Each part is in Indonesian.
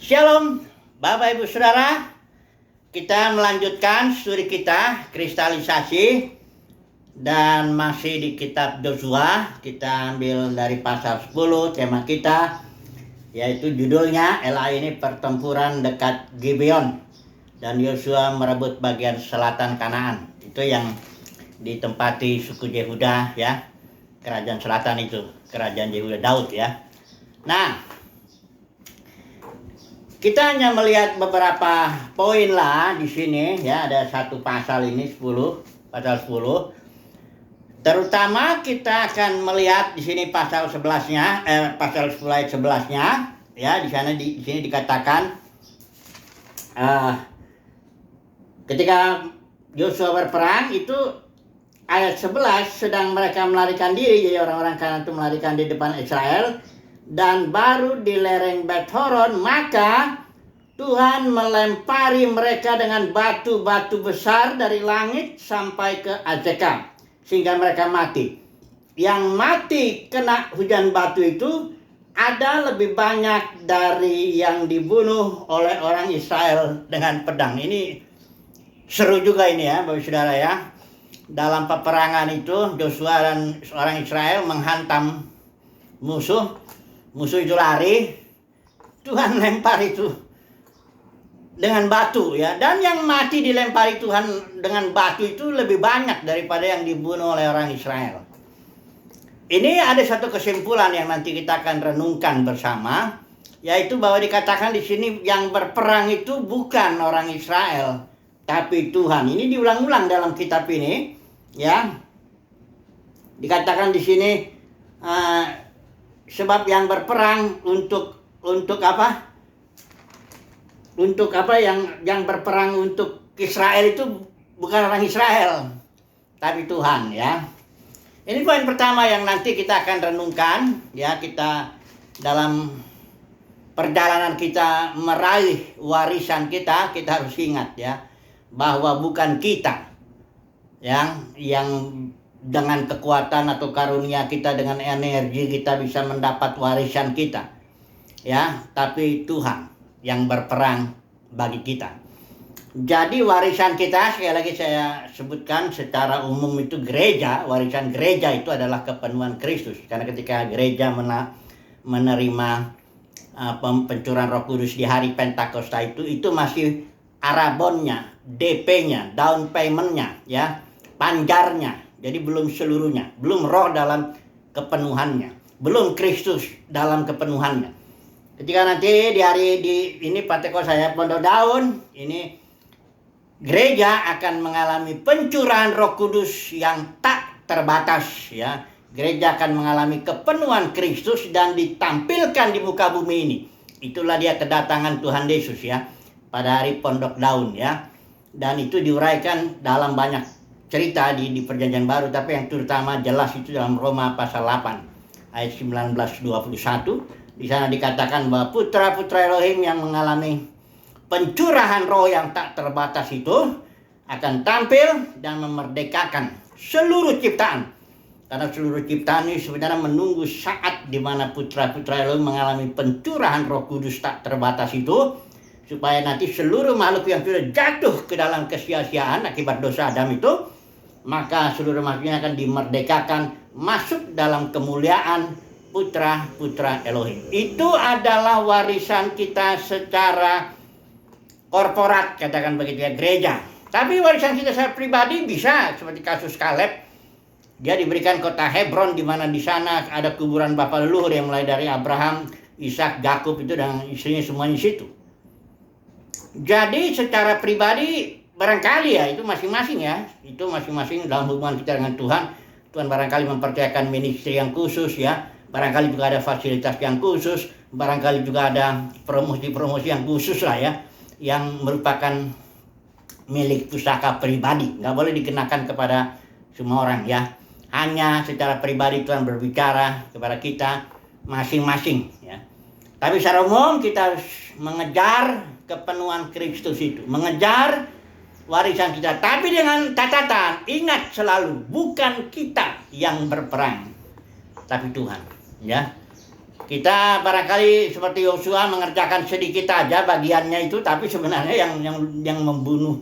Shalom, Bapak Ibu Saudara. Kita melanjutkan studi kita kristalisasi dan masih di kitab Yosua. Kita ambil dari pasal 10 tema kita, yaitu judulnya Ela ini pertempuran dekat Gibeon dan Yosua merebut bagian selatan Kanaan. Itu yang ditempati suku Yehuda ya. Kerajaan selatan itu, kerajaan Yehuda Daud ya. Nah, kita hanya melihat beberapa poin lah di sini ya, ada satu pasal ini pasal 10. Terutama kita akan melihat di sini pasal 11-nya, pasal 10 ayat 11-nya ya, di sini dikatakan ketika Yosua berperang itu ayat 11, sedang mereka melarikan diri, jadi orang-orang Kanaan itu melarikan di depan Israel, dan baru di lereng Bet Horon, maka Tuhan melempari mereka dengan batu-batu besar dari langit sampai ke Azekah, sehingga mereka mati. Yang mati kena hujan batu itu ada lebih banyak dari yang dibunuh oleh orang Israel dengan pedang. Ini seru juga ini ya, Bapak Saudara ya. Dalam peperangan itu Yosua dan orang Israel menghantam musuh itu lari, Tuhan lempar itu dengan batu ya, dan yang mati dilempari Tuhan dengan batu itu lebih banyak daripada yang dibunuh oleh orang Israel. Ini ada satu kesimpulan yang nanti kita akan renungkan bersama, yaitu bahwa dikatakan di sini yang berperang itu bukan orang Israel, tapi Tuhan. Ini diulang-ulang dalam kitab ini. Ya, dikatakan di sini sebab yang berperang untuk apa? Untuk apa yang berperang untuk Israel itu bukan orang Israel, tapi Tuhan ya. Ini poin pertama yang nanti kita akan renungkan ya, kita dalam perjalanan kita meraih warisan kita harus ingat ya, bahwa bukan kita yang dengan kekuatan atau karunia kita, dengan energi kita bisa mendapat warisan kita ya, tapi Tuhan yang berperang bagi kita. Jadi warisan kita, sekali lagi saya sebutkan secara umum, itu gereja. Warisan gereja itu adalah kepenuhan Kristus, karena ketika gereja menerima pencurahan Roh Kudus di hari Pentakosta itu masih arabonnya, DP-nya, down payment-nya ya, panjarnya. Jadi belum seluruhnya, belum roh dalam kepenuhannya, belum Kristus dalam kepenuhannya. Ketika nanti di hari ini Pentakosta ya, Pondok Daun, ini gereja akan mengalami pencurahan Roh Kudus yang tak terbatas ya. Gereja akan mengalami kepenuhan Kristus dan ditampilkan di muka bumi ini. Itulah dia kedatangan Tuhan Yesus ya, pada hari Pondok Daun ya. Dan itu diuraikan dalam banyak cerita di Perjanjian Baru, tapi yang terutama jelas itu dalam Roma pasal 8 ayat 19-21. Di sana dikatakan bahwa putra-putra Elohim yang mengalami pencurahan roh yang tak terbatas itu akan tampil dan memerdekakan seluruh ciptaan. Karena seluruh ciptaan ini sebenarnya menunggu saat di mana putra-putra Elohim mengalami pencurahan Roh Kudus tak terbatas itu, supaya nanti seluruh makhluk yang sudah jatuh ke dalam kesia-siaan akibat dosa Adam itu, maka seluruh makhluknya akan dimerdekakan masuk dalam kemuliaan putra-putra Elohim. Itu adalah warisan kita secara korporat, katakan begitu ya, gereja. Tapi warisan kita secara pribadi bisa seperti kasus Kaleb. Dia diberikan kota Hebron, di mana di sana ada kuburan bapa leluhur yang mulai dari Abraham, Ishak, Yakub itu dan istrinya semuanya di situ. Jadi secara pribadi barangkali ya, itu masing-masing ya, itu masing-masing dalam hubungan kita dengan Tuhan. Tuhan barangkali mempercayakan ministry yang khusus ya, barangkali juga ada fasilitas yang khusus, barangkali juga ada promosi-promosi yang khusus lah ya, yang merupakan milik pusaka pribadi, nggak boleh dikenakan kepada semua orang ya. Hanya secara pribadi Tuhan berbicara kepada kita masing-masing ya. Tapi secara umum kita harus mengejar kepenuhan Kristus itu, mengejar warisan kita. Tapi dengan catatan, ingat selalu, bukan kita yang berperang, tapi Tuhan ya. Kita barangkali seperti Yosua mengerjakan sedikit aja bagiannya itu, tapi sebenarnya yang membunuh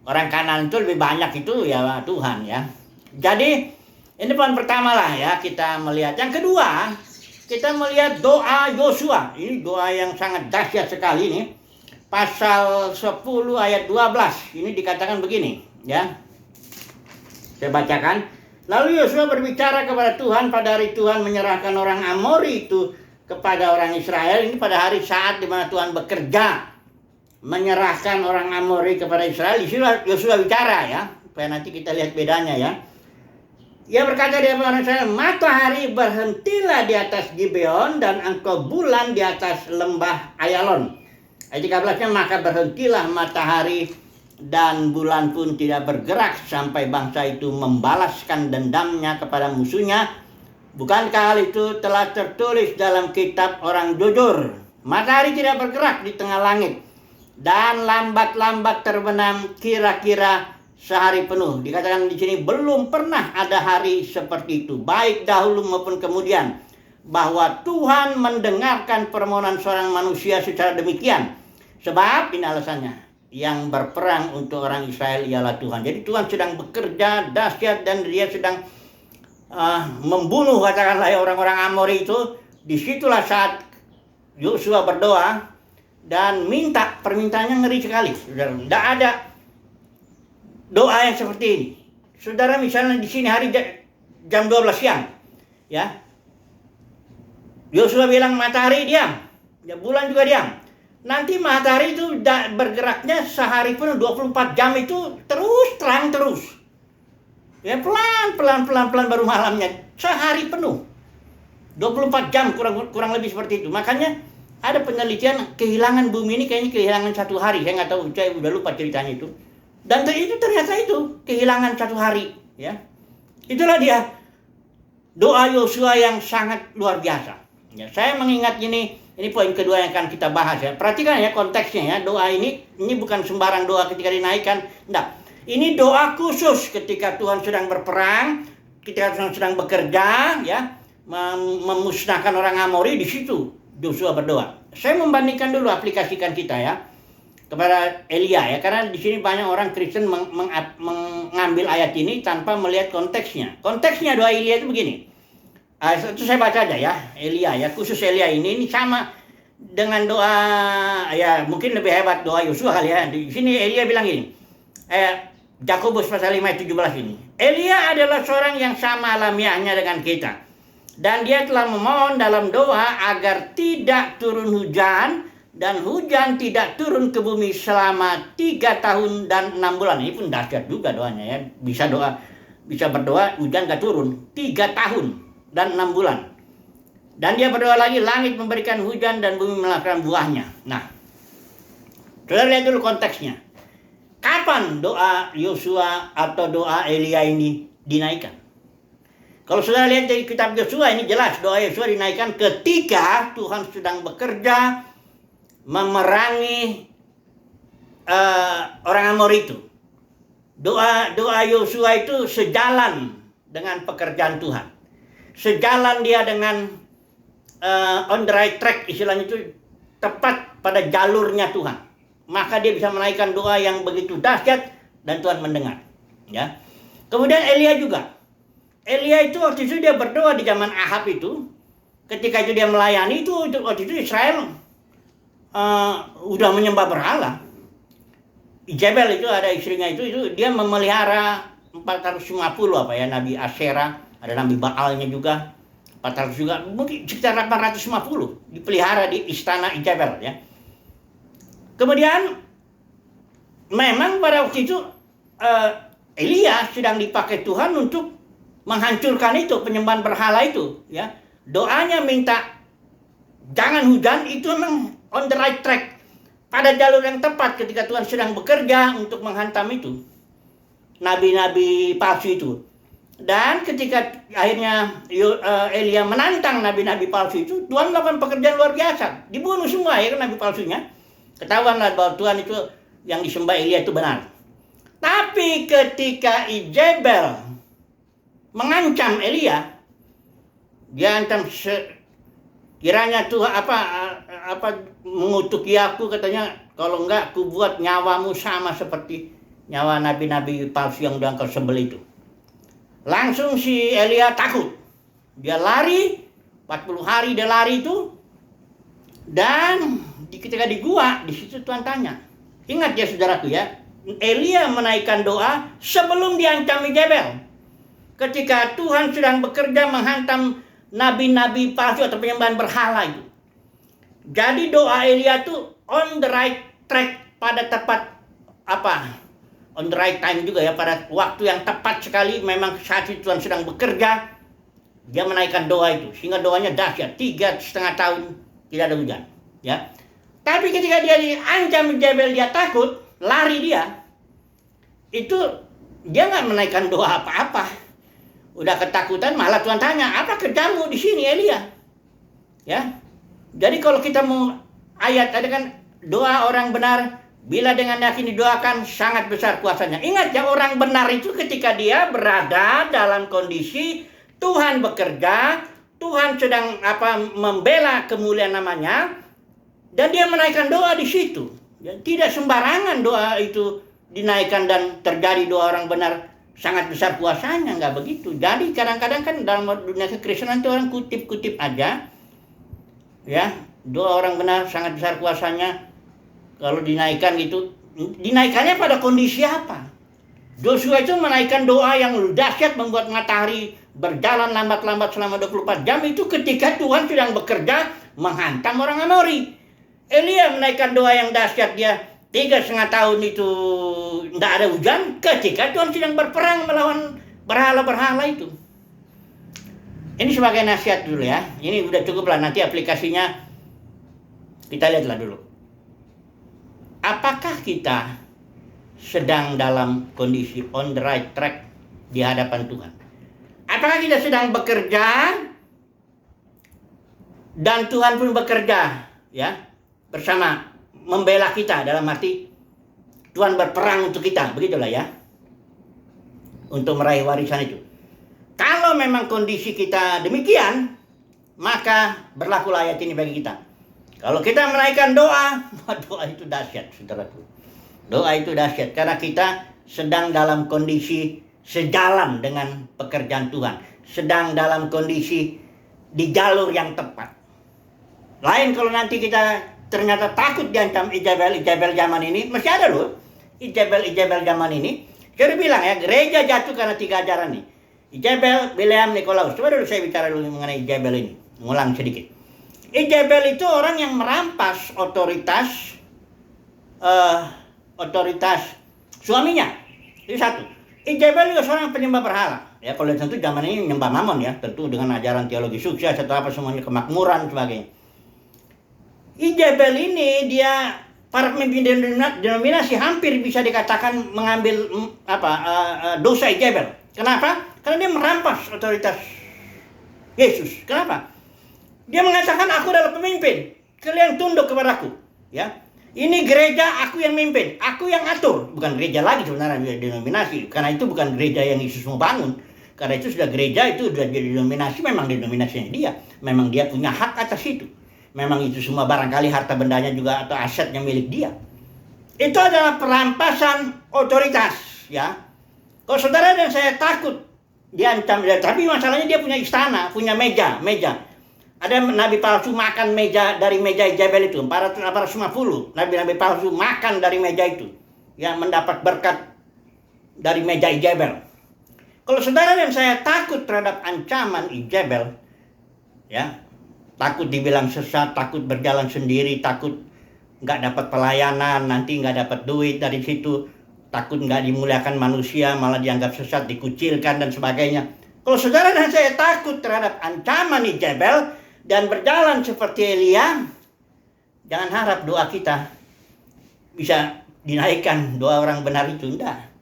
orang Kanaan itu lebih banyak itu ya Tuhan ya. Jadi ini poin pertama lah ya kita melihat. Yang kedua, kita melihat doa Yosua. Ini doa yang sangat dahsyat sekali ini. Pasal 10 ayat 12. Ini dikatakan begini ya. Saya bacakan. Lalu Yosua berbicara kepada Tuhan pada hari Tuhan menyerahkan orang Amori itu kepada orang Israel. Ini pada hari saat di mana Tuhan bekerja menyerahkan orang Amori kepada Israel. Di sini Yosua bicara ya, supaya nanti kita lihat bedanya ya. Ia berkata di hadapan orang Israel, matahari berhentilah di atas Gibeon dan engkau bulan di atas lembah Ayalon. Ayat 13-nya, maka berhentilah matahari dan bulan pun tidak bergerak sampai bangsa itu membalaskan dendamnya kepada musuhnya. Bukankah hal itu telah tertulis dalam kitab orang jujur? Matahari tidak bergerak di tengah langit dan lambat-lambat terbenam kira-kira sehari penuh. Dikatakan di sini belum pernah ada hari seperti itu, baik dahulu maupun kemudian, bahwa Tuhan mendengarkan permohonan seorang manusia secara demikian. Sebab ini alasannya, yang berperang untuk orang Israel ialah Tuhan. Jadi Tuhan sedang bekerja dahsyat dan dia sedang membunuh katakanlah orang-orang Amori itu. Disitulah saat Yosua berdoa dan minta, permintaannya ngeri sekali. Tidak ada doa yang seperti ini. Saudara, misalnya di sini hari jam 12 siang, ya, Yosua bilang matahari diam, ya, bulan juga diam. Nanti matahari itu bergeraknya sehari penuh, 24 jam itu terus terang terus. Ya, pelan baru malamnya, sehari penuh. 24 jam kurang lebih seperti itu. Makanya ada penelitian kehilangan bumi ini kayaknya kehilangan 1 hari. Saya nggak tahu, saya udah lupa ceritanya itu. Dan itu ternyata itu kehilangan 1 hari, ya. Itulah dia doa Yosua yang sangat luar biasa. Ya, saya mengingat ini poin kedua yang akan kita bahas ya. Perhatikan ya konteksnya ya. Doa ini bukan sembarang doa ketika dinaikkan. Enggak. Ini doa khusus ketika Tuhan sedang berperang, ketika Tuhan sedang bekerja ya, memusnahkan orang Amori. Di situ Yosua berdoa. Saya membandingkan dulu, aplikasikan kita ya kepada Elia ya, karena di sini banyak orang Kristen mengambil ayat ini tanpa melihat konteksnya. Konteksnya doa Elia itu begini. Itu saya baca aja ya, Elia ya, khusus Elia ini sama dengan doa ya, mungkin lebih hebat doa Yosua kali ya. Di sini Elia bilang gini, Yakobus pasal 5 ayat 17 ini. Elia adalah seorang yang sama alamiahnya dengan kita, dan dia telah memohon dalam doa agar tidak turun hujan, dan hujan tidak turun ke bumi selama 3 tahun dan 6 bulan. Ini pun dahsyat juga doanya ya, bisa berdoa hujan gak turun 3 tahun dan 6 bulan. Dan dia berdoa lagi, langit memberikan hujan dan bumi melakukan buahnya. Nah, saudara lihat dulu konteksnya. Kapan doa Yosua atau doa Elia ini dinaikkan? Kalau saudara lihat dari kitab Yosua, ini jelas doa Yosua dinaikkan ketika Tuhan sedang bekerja memerangi orang Amori itu. Doa Yosua itu sejalan dengan pekerjaan Tuhan. Sejalan dia dengan on the right track, istilahnya itu tepat pada jalurnya Tuhan. Maka dia bisa menaikkan doa yang begitu dahsyat dan Tuhan mendengar. Ya. Kemudian Elia juga. Elia itu waktu itu dia berdoa di zaman Ahab itu. Ketika itu dia melayani itu waktu itu Israel udah menyembah berhala. Jezebel itu ada istrinya itu dia memelihara 450 nabi Asyera. Ada Nabi Baalnya juga, 400 juga, mungkin sekitar 850 dipelihara di istana Jezebel ya. Kemudian memang pada waktu itu Elia sedang dipakai Tuhan untuk menghancurkan itu penyembahan berhala itu ya. Doanya minta jangan hujan, itu memang on the right track, pada jalur yang tepat ketika Tuhan sedang bekerja untuk menghantam itu nabi-nabi palsu itu. Dan ketika akhirnya Elia menantang nabi-nabi palsu itu, Tuhan melakukan pekerjaan luar biasa. Dibunuh semua ya nabi palsunya. Ketahuanlah bahwa Tuhan itu yang disembah Elia itu benar. Tapi ketika Jezebel mengancam Elia, dia ancam Kiranya Tuhan apa mengutuki aku, katanya, kalau enggak ku buat nyawamu sama seperti nyawa nabi-nabi palsu yang udah engkau sembelih itu. Langsung si Elia takut. Dia lari, 40 hari dia lari itu. Dan ketika di gua, di situ Tuhan tanya. Ingat ya saudaraku ya, Elia menaikkan doa sebelum diancam Jezebel. Ketika Tuhan sedang bekerja menghantam nabi-nabi palsu atau penyembahan berhala itu. Jadi doa Elia itu on the right track, pada tepat on the right time juga ya, pada waktu yang tepat sekali. Memang saat itu Tuhan sedang bekerja, dia menaikkan doa itu, sehingga doanya dahsyat. 3,5 tahun tidak ada hujan, ya. Tapi ketika dia diancam Jezebel, dia takut, lari dia. Itu dia nggak menaikkan doa apa-apa. Udah ketakutan, malah Tuhan tanya, apa kerjamu di sini Elia? Ya. Jadi kalau kita mau ayat ada kan, doa orang benar bila dengan yakin didoakan sangat besar kuasanya. Ingat ya, orang benar itu ketika dia berada dalam kondisi Tuhan bekerja, Tuhan sedang membela kemuliaan namanya, dan dia menaikkan doa di situ. Ya, tidak sembarangan doa itu dinaikkan dan terjadi doa orang benar sangat besar kuasanya, nggak begitu. Jadi kadang-kadang kan dalam dunia kekristenan itu orang kutip-kutip aja, ya, doa orang benar sangat besar kuasanya. Kalau dinaikkan gitu, dinaikannya pada kondisi apa? Joshua itu menaikkan doa yang dahsyat membuat matahari berjalan lambat-lambat selama 24 jam itu ketika Tuhan sedang bekerja menghantam orang Amori. Elia menaikkan doa yang dahsyat, dia 3,5 tahun itu tidak ada hujan ketika Tuhan sedang berperang melawan berhala-berhala itu. Ini sebagai nasihat dulu ya. Ini udah cukup lah, nanti aplikasinya kita lihatlah dulu. Apakah kita sedang dalam kondisi on the right track di hadapan Tuhan? Apakah kita sedang bekerja dan Tuhan pun bekerja ya bersama membela kita, dalam arti Tuhan berperang untuk kita, begitulah ya, untuk meraih warisan itu. Kalau memang kondisi kita demikian, maka berlakulah ayat ini bagi kita. Kalau kita menaikkan doa, doa itu dahsyat, saudaraku. Doa itu dahsyat karena kita sedang dalam kondisi sejalan dengan pekerjaan Tuhan, sedang dalam kondisi di jalur yang tepat. Lain kalau nanti kita ternyata takut diancam Jezebel zaman ini, masih ada loh Jezebel zaman ini. Saya bilang ya, gereja jatuh karena 3 ajaran nih. Jezebel, Bileam, Nikolaus. Coba dulu saya bicara dulu mengenai Jezebel ini, ngulang sedikit. Jezebel itu orang yang merampas otoritas suaminya. Itu satu. Jezebel juga seorang penyembah berhala. Ya, kalau tentu zaman ini menyembah Mamon ya, tentu dengan ajaran teologi sukses atau apa semuanya, kemakmuran sebagainya. Jezebel ini dia para pemimpin denominasi hampir bisa dikatakan mengambil dosa Jezebel. Kenapa? Karena dia merampas otoritas Yesus. Kenapa? Dia mengatakan, aku adalah pemimpin, kalian tunduk kepadaku. Ya, ini gereja aku yang mimpin, aku yang atur. Bukan gereja lagi sebenarnya, denominasi. Karena itu bukan gereja yang Yesus mau bangun. Karena itu sudah gereja, itu sudah jadi denominasi, memang denominasinya dia. Memang dia punya hak atas itu. Memang itu semua barangkali harta bendanya juga atau asetnya milik dia. Itu adalah perampasan otoritas. Ya, kalau saudara dan saya takut diancam, tapi masalahnya dia punya istana, punya meja. Ada nabi palsu makan dari meja Jezebel itu, 450 nabi-nabi palsu makan dari meja itu, yang mendapat berkat dari meja Jezebel. Kalau saudara dan saya takut terhadap ancaman Jezebel, ya, takut dibilang sesat, takut berjalan sendiri, takut nggak dapat pelayanan, nanti nggak dapat duit dari situ, takut nggak dimuliakan manusia, malah dianggap sesat, dikucilkan dan sebagainya. Kalau saudara dan saya takut terhadap ancaman Jezebel dan berjalan seperti Elia, jangan harap doa kita bisa dinaikkan, doa orang benar itu, enggak.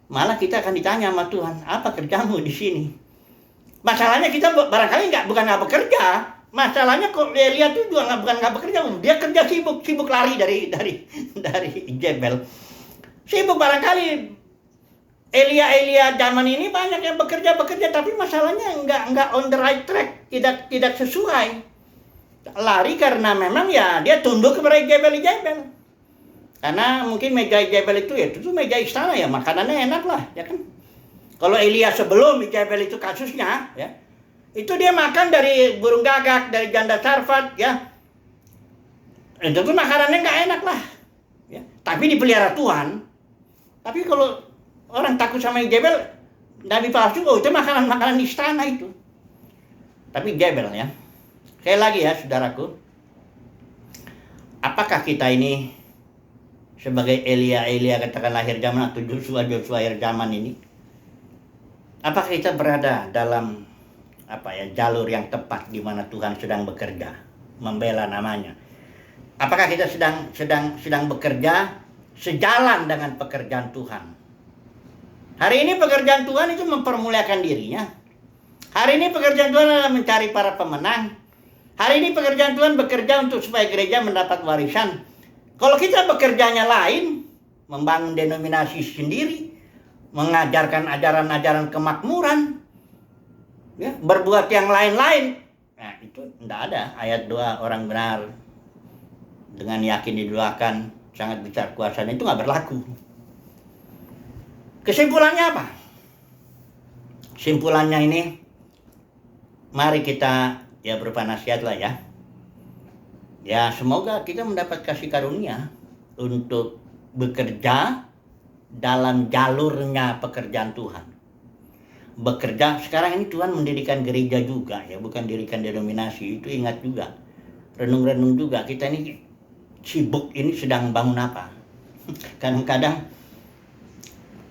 Malah kita akan ditanya sama Tuhan, apa kerjamu di sini? Masalahnya kita barangkali bukan nggak bekerja. Masalahnya kok Elia itu juga bukan nggak bekerja, dia kerja sibuk lari dari Jezebel. Sibuk barangkali. Elia zaman ini banyak yang bekerja, tapi masalahnya enggak on the right track, tidak sesuai. lari karena memang ya dia tunduk kepada Jebel. Karena mungkin meja Jebel itu ya itu meja istana ya, makanannya enak lah ya kan. Kalau Elia sebelum Jebel itu kasusnya ya, itu dia makan dari burung gagak, dari janda sarfat ya. Itu tuh makanannya nggak enak lah ya. Tapi dipelihara Tuhan. Tapi kalau orang takut sama Jebel, nabi palsu, oh itu makanan istana itu. Tapi Jebel ya. Sekali lagi ya saudaraku, apakah kita ini sebagai Elia katakan akhir zaman atau Joshua akhir zaman ini, apakah kita berada dalam jalur yang tepat di mana Tuhan sedang bekerja membela namanya? Apakah kita sedang bekerja sejalan dengan pekerjaan Tuhan? Hari ini pekerjaan Tuhan itu mempermuliakan dirinya. Hari ini pekerjaan Tuhan adalah mencari para pemenang. Hari ini pekerjaan Tuhan bekerja untuk supaya gereja mendapat warisan. Kalau kita bekerjanya lain, membangun denominasi sendiri, mengajarkan ajaran-ajaran kemakmuran, ya, berbuat yang lain-lain, nah itu tidak ada ayat doa orang benar dengan yakin didoakan sangat besar kuasanya, itu nggak berlaku. Kesimpulannya apa? Kesimpulannya ini, mari kita ya berupa nasihat lah ya. Ya semoga kita mendapat kasih karunia untuk bekerja dalam jalurnya pekerjaan Tuhan. Bekerja, sekarang ini Tuhan mendirikan gereja juga ya, bukan dirikan denominasi, itu ingat juga. Renung-renung juga, kita ini sibuk ini sedang bangun apa. Kadang-kadang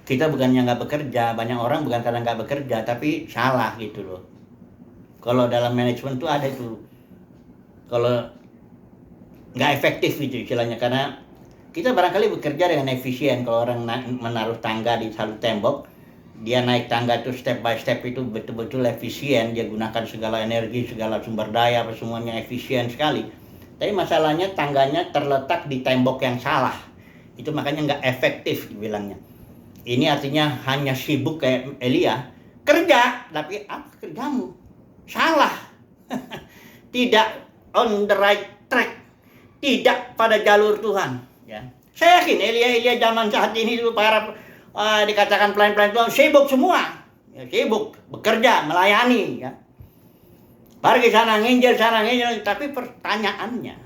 kita bukannya nggak bekerja, banyak orang bukan karena nggak bekerja, tapi salah gitu loh. Kalau dalam manajemen tuh ada itu, kalau nggak efektif gitu istilahnya, karena kita barangkali bekerja dengan efisien. Kalau orang menaruh tangga di satu tembok, dia naik tangga itu step by step itu betul-betul efisien, dia gunakan segala energi, segala sumber daya, semuanya efisien sekali. Tapi masalahnya tangganya terletak di tembok yang salah, itu makanya nggak efektif dibilangnya. Ini artinya hanya sibuk kayak Elia, kerja, tapi apa kerjamu? Salah. Tidak on the right track. Tidak pada jalur Tuhan ya. Saya yakin Elia zaman saat ini itu para dikatakan pelayan-pelayan Tuhan sibuk semua ya, sibuk bekerja melayani ya, pergi sana nginjil sana nginjil. Tapi pertanyaannya,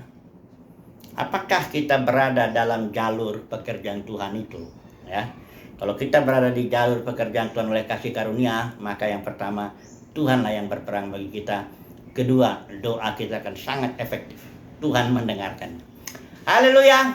apakah kita berada dalam jalur pekerjaan Tuhan itu ya? Kalau kita berada di jalur pekerjaan Tuhan oleh kasih karunia, maka yang pertama, Tuhanlah yang berperang bagi kita. Kedua, doa kita akan sangat efektif. Tuhan mendengarkan. Haleluya.